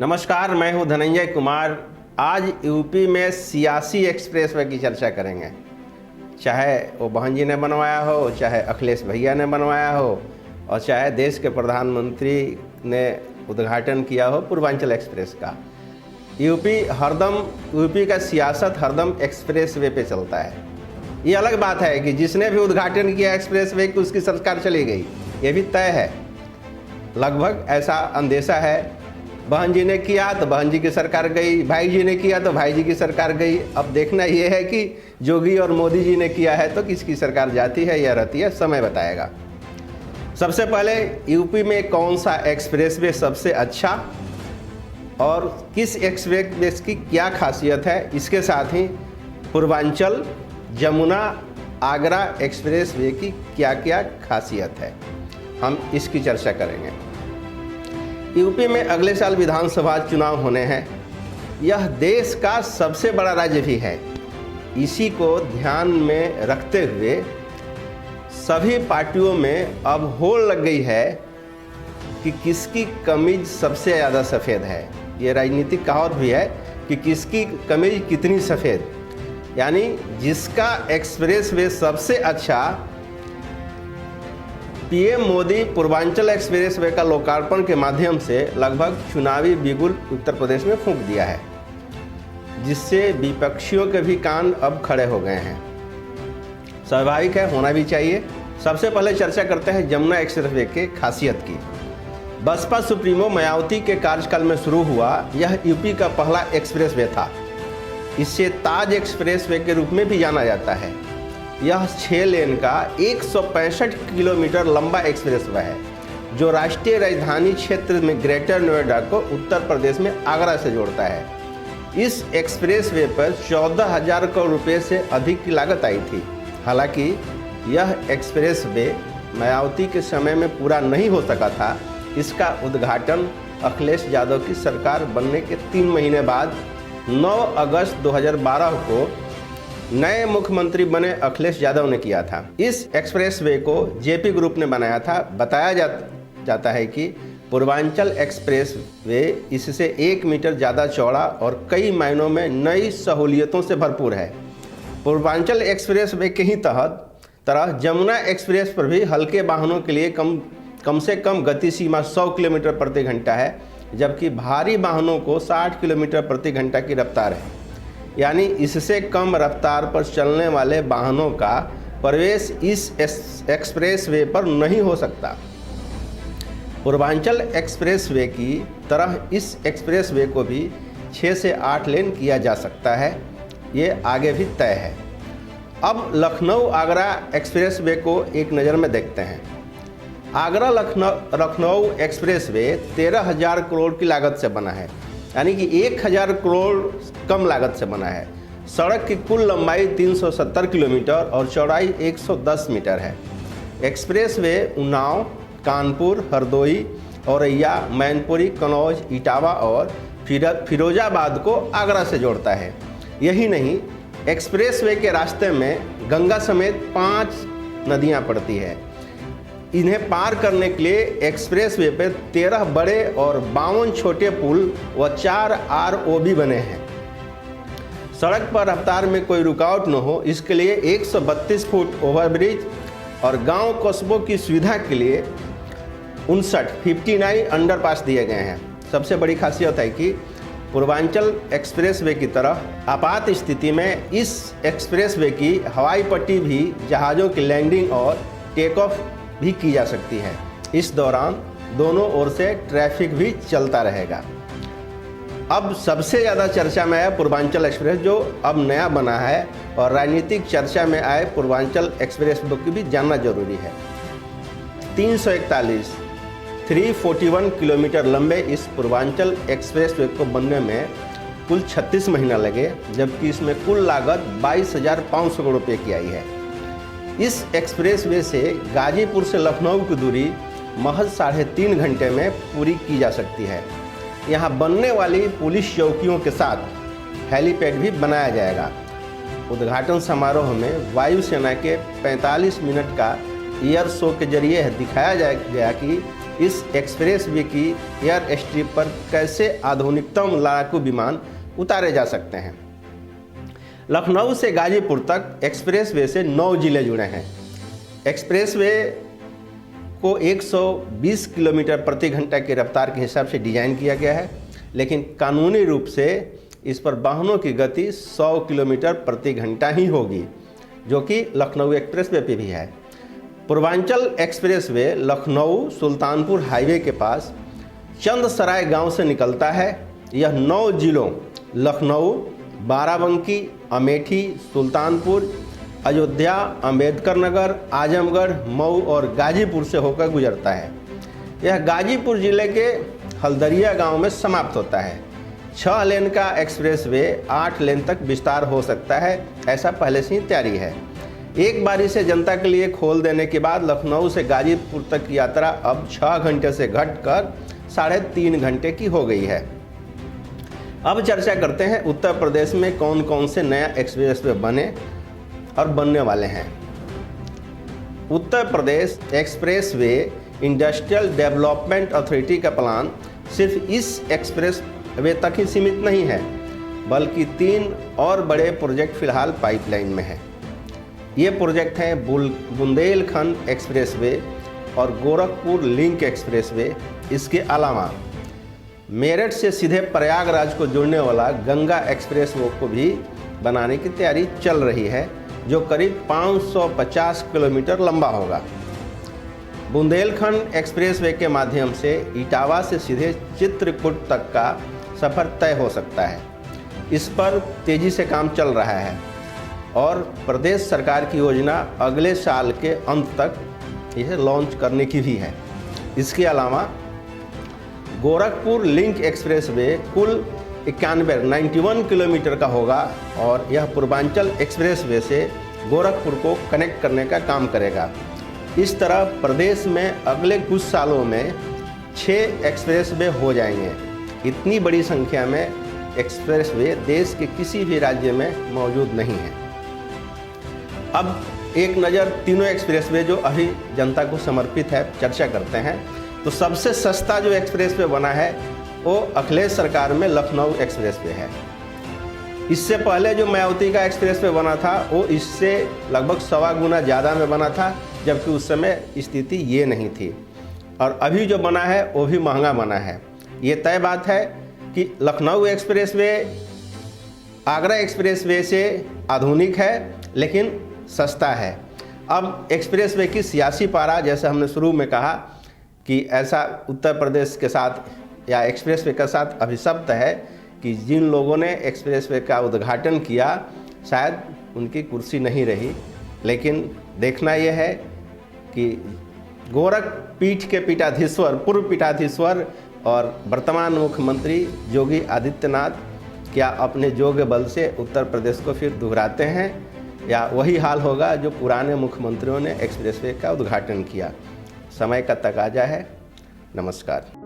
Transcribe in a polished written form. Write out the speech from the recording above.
नमस्कार, मैं हूं धनंजय कुमार। आज यूपी में सियासी एक्सप्रेसवे की चर्चा करेंगे। चाहे वो बहन जी ने बनवाया हो, चाहे अखिलेश भैया ने बनवाया हो, और चाहे देश के प्रधानमंत्री ने उद्घाटन किया हो पूर्वांचल एक्सप्रेस का। यूपी का सियासत हरदम एक्सप्रेसवे पे चलता है। ये अलग बात है कि जिसने भी उद्घाटन किया एक्सप्रेसवे की उसकी सरकार चली गई, ये भी तय है। लगभग ऐसा अंदेशा है। बहन जी ने किया तो बहन जी की सरकार गई, भाई जी ने किया तो भाई जी की सरकार गई। अब देखना यह है कि योगी और मोदी जी ने किया है तो किसकी सरकार जाती है या रहती है, समय बताएगा। सबसे पहले यूपी में कौन सा एक्सप्रेसवे सबसे अच्छा और किस एक्सप्रेसवे की क्या खासियत है, इसके साथ ही पूर्वांचल जमुना आगरा एक्सप्रेसवे की क्या क्या खासियत है, हम इसकी चर्चा करेंगे। यूपी में अगले साल विधानसभा चुनाव होने हैं। यह देश का सबसे बड़ा राज्य भी है। इसी को ध्यान में रखते हुए सभी पार्टियों में अब होड़ लग गई है कि किसकी कमीज सबसे ज़्यादा सफ़ेद है। ये राजनीतिक कहावत भी है कि किसकी कमीज कितनी सफ़ेद, यानी जिसका एक्सप्रेसवे सबसे अच्छा। पीएम मोदी पूर्वांचल एक्सप्रेसवे का लोकार्पण के माध्यम से लगभग चुनावी बिगुल उत्तर प्रदेश में फूंक दिया है, जिससे विपक्षियों के भी कान अब खड़े हो गए हैं। स्वाभाविक है, होना भी चाहिए। सबसे पहले चर्चा करते हैं जमुना एक्सप्रेसवे के खासियत की। बसपा सुप्रीमो मायावती के कार्यकाल में शुरू हुआ यह यूपी का पहला एक्सप्रेसवे था। इसे ताज एक्सप्रेसवे के रूप में भी जाना जाता है। यह 6 लेन का 165 किलोमीटर लंबा एक्सप्रेसवे है, जो राष्ट्रीय राजधानी क्षेत्र में ग्रेटर नोएडा को उत्तर प्रदेश में आगरा से जोड़ता है। इस एक्सप्रेसवे पर 14,000 करोड़ रुपए से अधिक की लागत आई थी। हालांकि यह एक्सप्रेसवे मायावती के समय में पूरा नहीं हो सका था। इसका उद्घाटन अखिलेश यादव की सरकार बनने के 3 महीने बाद 9 अगस्त 2012 को नए मुख्यमंत्री बने अखिलेश यादव ने किया था। इस एक्सप्रेसवे को जेपी ग्रुप ने बनाया था। बताया जाता है कि पूर्वांचल एक्सप्रेसवे इससे 1 मीटर ज़्यादा चौड़ा और कई मायनों में नई सहूलियतों से भरपूर है। पूर्वांचल एक्सप्रेसवे के ही तरह जमुना एक्सप्रेस पर भी हल्के वाहनों के लिए कम से कम गति सीमा 100 किलोमीटर प्रति घंटा है, जबकि भारी वाहनों को 60 किलोमीटर प्रति घंटा की रफ्तार है। यानी इससे कम रफ्तार पर चलने वाले वाहनों का प्रवेश इस एक्सप्रेसवे पर नहीं हो सकता। पूर्वांचल एक्सप्रेसवे की तरह इस एक्सप्रेसवे को भी 6 से 8 लेन किया जा सकता है। ये आगे भी तय है। अब लखनऊ आगरा एक्सप्रेसवे को एक नज़र में देखते हैं। आगरा लखनऊ एक्सप्रेसवे 13,000 करोड़ की लागत से बना है, यानी कि 1,000 करोड़ कम लागत से बना है। सड़क की कुल लंबाई 370 किलोमीटर और चौड़ाई 110 मीटर है। एक्सप्रेसवे उन्नाव, कानपुर, हरदोई, औरैया, मैनपुरी, कन्नौज, इटावा और फिरोजाबाद को आगरा से जोड़ता है। यही नहीं, एक्सप्रेसवे के रास्ते में गंगा समेत 5 नदियां पड़ती है। इन्हें पार करने के लिए एक्सप्रेसवे पे 13 बड़े और 52 छोटे पुल व 4 ROB बने हैं। सड़क पर रफ्तार में कोई रुकावट न हो, इसके लिए 132 फुट ओवरब्रिज और गांव कस्बों की सुविधा के लिए 59 अंडरपास दिए गए हैं। सबसे बड़ी खासियत है कि पूर्वांचल एक्सप्रेसवे की तरह आपात स्थिति में इस एक्सप्रेसवे की हवाई पट्टी भी जहाज़ों की लैंडिंग और टेक ऑफ भी की जा सकती है। इस दौरान दोनों ओर से ट्रैफिक भी चलता रहेगा। अब सबसे ज़्यादा चर्चा में आया पूर्वांचल एक्सप्रेस, जो अब नया बना है, और राजनीतिक चर्चा में आए पूर्वांचल एक्सप्रेस की भी जानना जरूरी है। 341 किलोमीटर लंबे इस पूर्वांचल एक्सप्रेसवे को बनने में कुल 36 महीना लगे, जबकि इसमें कुल लागत 22,500 करोड़ रुपये की आई है। इस एक्सप्रेसवे से गाजीपुर से लखनऊ की दूरी महज 3.5 घंटे में पूरी की जा सकती है। यहाँ बनने वाली पुलिस चौकियों के साथ हेलीपैड भी बनाया जाएगा। उद्घाटन समारोह में वायुसेना के 45 मिनट का एयर शो के जरिए दिखाया गया कि इस एक्सप्रेस वे की एयर स्ट्रिप पर कैसे आधुनिकतम लड़ाकू विमान उतारे जा सकते हैं। लखनऊ से गाजीपुर तक एक्सप्रेस वे से 9 जिले जुड़े हैं। एक्सप्रेस वे को 120 किलोमीटर प्रति घंटा की रफ्तार के हिसाब से डिज़ाइन किया गया है, लेकिन कानूनी रूप से इस पर वाहनों की गति 100 किलोमीटर प्रति घंटा ही होगी, जो कि लखनऊ एक्सप्रेस वे पे भी है। Purvanchal express way Lucknow Sultanpur highway के पास चंदसराय गांव से निकलता है। यह 9 जिलों लखनऊ, बाराबंकी, अमेठी, सुल्तानपुर, अयोध्या, अंबेडकर नगर, आजमगढ़, मऊ और गाजीपुर से होकर गुजरता है। यह गाजीपुर जिले के हल्दरिया गांव में समाप्त होता है। 6 लेन का एक्सप्रेस वे 8 लेन तक विस्तार हो सकता है, ऐसा पहले से ही तैयारी है। एक बारी से जनता के लिए खोल देने के बाद लखनऊ से गाजीपुर तक की यात्रा अब 6 घंटे से घटकर 3.5 घंटे की हो गई है। अब चर्चा करते हैं उत्तर प्रदेश में कौन कौन से नया एक्सप्रेस वे बने और बनने वाले हैं। Uttar Pradesh expressway industrial development authority का प्लान सिर्फ इस एक्सप्रेस वे तक ही सीमित नहीं है, बल्कि 3 और बड़े प्रोजेक्ट फिलहाल पाइपलाइन में हैं। ये प्रोजेक्ट हैं बुंदेलखंड एक्सप्रेस वे और गोरखपुर लिंक एक्सप्रेस वे। इसके अलावा मेरठ से सीधे प्रयागराज को जोड़ने वाला गंगा एक्सप्रेस वे को भी बनाने की तैयारी चल रही है, जो करीब 550 किलोमीटर लंबा होगा। बुंदेलखंड एक्सप्रेस वे के माध्यम से इटावा से सीधे चित्रकूट तक का सफ़र तय हो सकता है। इस पर तेज़ी से काम चल रहा है और प्रदेश सरकार की योजना अगले साल के अंत तक इसे लॉन्च करने की भी है। इसके अलावा गोरखपुर लिंक एक्सप्रेस वे कुल 91 किलोमीटर का होगा और यह पूर्वांचल एक्सप्रेस वे से गोरखपुर को कनेक्ट करने का काम करेगा। इस तरह प्रदेश में अगले कुछ सालों में 6 एक्सप्रेस वे हो जाएंगे। इतनी बड़ी संख्या में एक्सप्रेस वे देश के किसी भी राज्य में मौजूद नहीं है। अब एक नज़र तीनों एक्सप्रेस वे जो अभी जनता को समर्पित है चर्चा करते हैं। तो सबसे सस्ता जो एक्सप्रेस वे बना है वो अखिलेश सरकार में लखनऊ एक्सप्रेस वे है। इससे पहले जो मायावती का एक्सप्रेस वे बना था वो इससे लगभग 1.25 गुना ज़्यादा में बना था, जबकि उस समय स्थिति ये नहीं थी। और अभी जो बना है वो भी महंगा बना है। ये तय बात है कि Lucknow express way Agra express way से आधुनिक है लेकिन सस्ता है। अब एक्सप्रेस वे की सियासी पारा, जैसे हमने शुरू में कहा कि ऐसा उत्तर प्रदेश के साथ या एक्सप्रेस वे के साथ अभिशप्त है कि जिन लोगों ने एक्सप्रेस वे का उद्घाटन किया शायद उनकी कुर्सी नहीं रही। लेकिन देखना यह है कि गोरख पीठ के पीठाधीश्वर, पूर्व पीठाधीश्वर और वर्तमान मुख्यमंत्री योगी आदित्यनाथ क्या अपने जोग बल से उत्तर प्रदेश को फिर दोहराते हैं या वही हाल होगा जो पुराने मुख्यमंत्रियों ने एक्सप्रेस वे का उद्घाटन किया। समय का तकाजा है। नमस्कार।